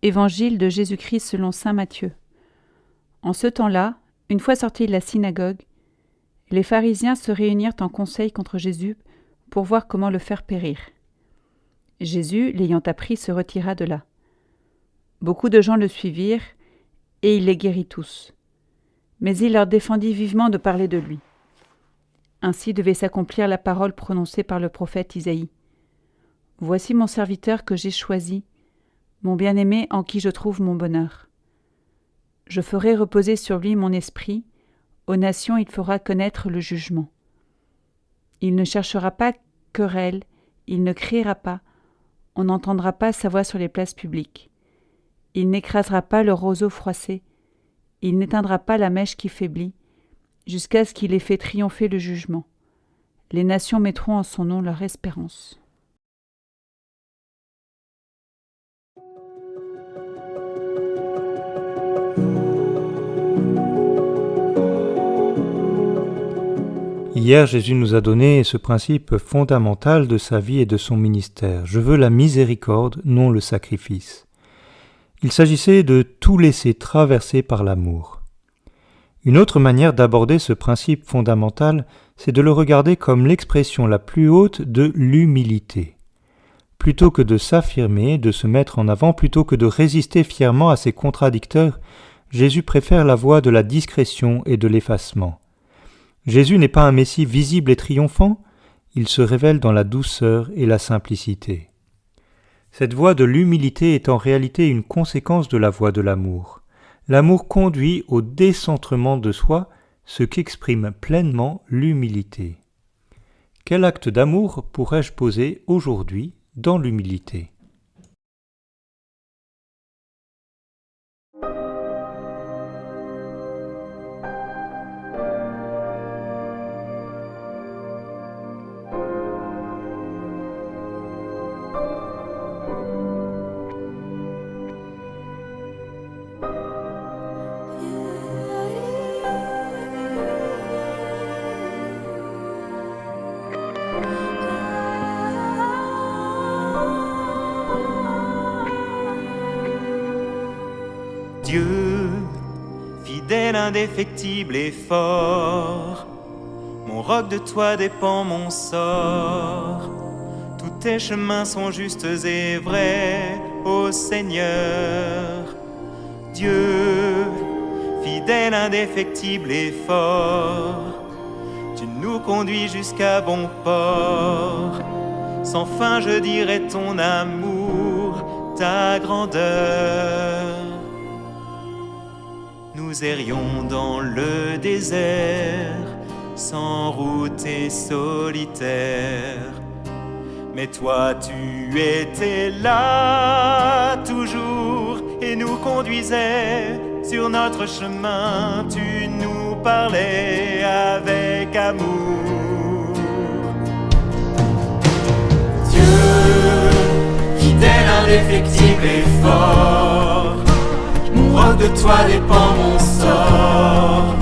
Évangile de Jésus-Christ selon saint Matthieu. En ce temps-là, une fois sortis de la synagogue, les pharisiens se réunirent en conseil contre Jésus pour voir comment le faire périr. Jésus, l'ayant appris, se retira de là. Beaucoup de gens le suivirent, et il les guérit tous. Mais il leur défendit vivement de parler de lui. Ainsi devait s'accomplir la parole prononcée par le prophète Isaïe. « Voici mon serviteur que j'ai choisi, mon bien-aimé en qui je trouve mon bonheur. Je ferai reposer sur lui mon esprit, aux nations il fera connaître le jugement. Il ne cherchera pas querelle, il ne criera pas, on n'entendra pas sa voix sur les places publiques. Il n'écrasera pas le roseau froissé, il n'éteindra pas la mèche qui faiblit, jusqu'à ce qu'il ait fait triompher le jugement. Les nations mettront en son nom leur espérance. » Hier, Jésus nous a donné ce principe fondamental de sa vie et de son ministère. Je veux la miséricorde, non le sacrifice. Il s'agissait de tout laisser traverser par l'amour. Une autre manière d'aborder ce principe fondamental, c'est de le regarder comme l'expression la plus haute de l'humilité. Plutôt que de s'affirmer, de se mettre en avant, plutôt que de résister fièrement à ses contradicteurs, Jésus préfère la voie de la discrétion et de l'effacement. Jésus n'est pas un Messie visible et triomphant, il se révèle dans la douceur et la simplicité. Cette voie de l'humilité est en réalité une conséquence de la voie de l'amour. L'amour conduit au décentrement de soi, ce qu'exprime pleinement l'humilité. Quel acte d'amour pourrais-je poser aujourd'hui dans l'humilité ? Dieu, fidèle, indéfectible et fort, mon roc, de toi dépend mon sort. Tous tes chemins sont justes et vrais, ô Seigneur. Dieu, fidèle, indéfectible et fort, tu nous conduis jusqu'à bon port. Sans fin je dirai ton amour, ta grandeur. Nous errions dans le désert, sans route et solitaire. Mais toi tu étais là toujours et nous conduisais sur notre chemin. Tu nous parlais avec amour. Dieu, fidèle, indéfectible et fort, mon roc, de toi dépend mon sort.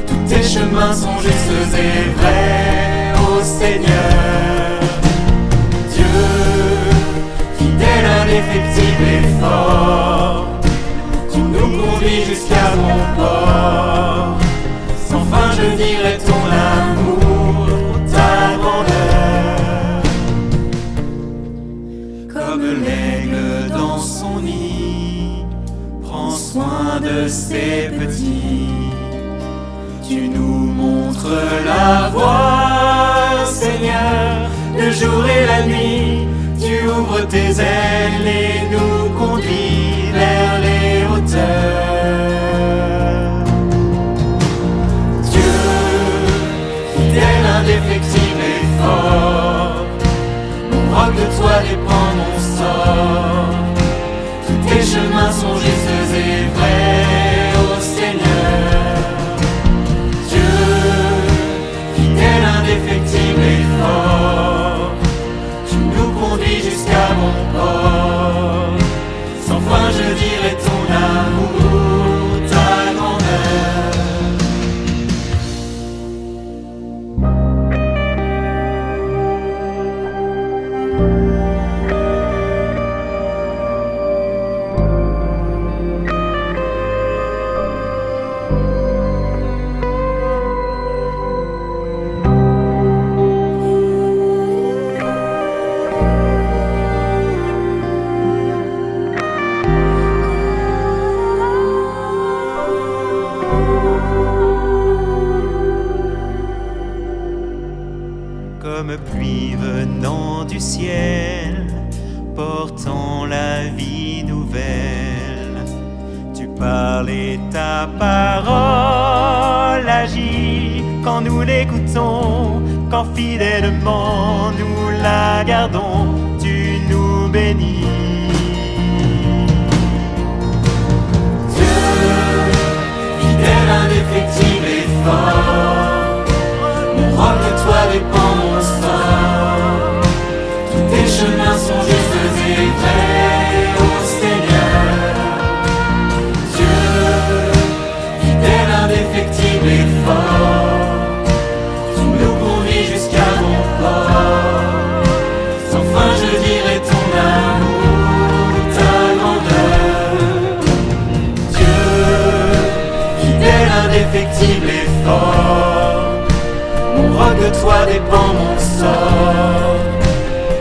Tous tes chemins sont justes et vrais, ô Seigneur. Dieu, fidèle, indéfectible et fort, tu nous conduis jusqu'à bon port. Sans fin je dirai ton amour, ta grandeur. Comme l'aigle dans son nid prend soin de ses petits, tu nous montres la voie, Seigneur, le jour et la nuit. Tu ouvres tes ailes et nous conduis vers les hauteurs. Dieu, fidèle, indéfectible et fort, mon roc, de toi dépend mon sort. Tous tes chemins sont justes et vrais, ô Seigneur. Dieu, fidèle, indéfectible et fort, tu nous conduis jusqu'à bon port. ciel, portant la vie nouvelle. Tu parles et ta parole agit quand nous l'écoutons, quand fidèlement nous la gardons, tu nous bénis. Indéfectible et fort, mon roc de toi dépend mon sort. Tous tes chemins sont justes et vrais, ô Seigneur. Dieu, fidèle, indéfectible et fort, tu nous conduis jusqu'à mon port. Sans fin je dirai ton amour, ta grandeur. Indéfectible et fort, mon roc de toi dépend mon sort.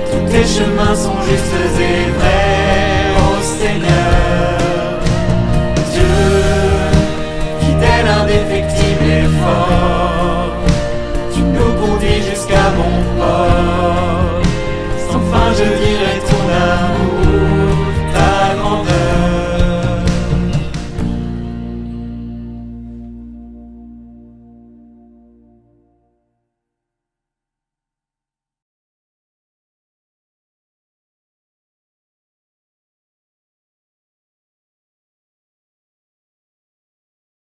Tous tes chemins sont justes et vrais, ô Seigneur.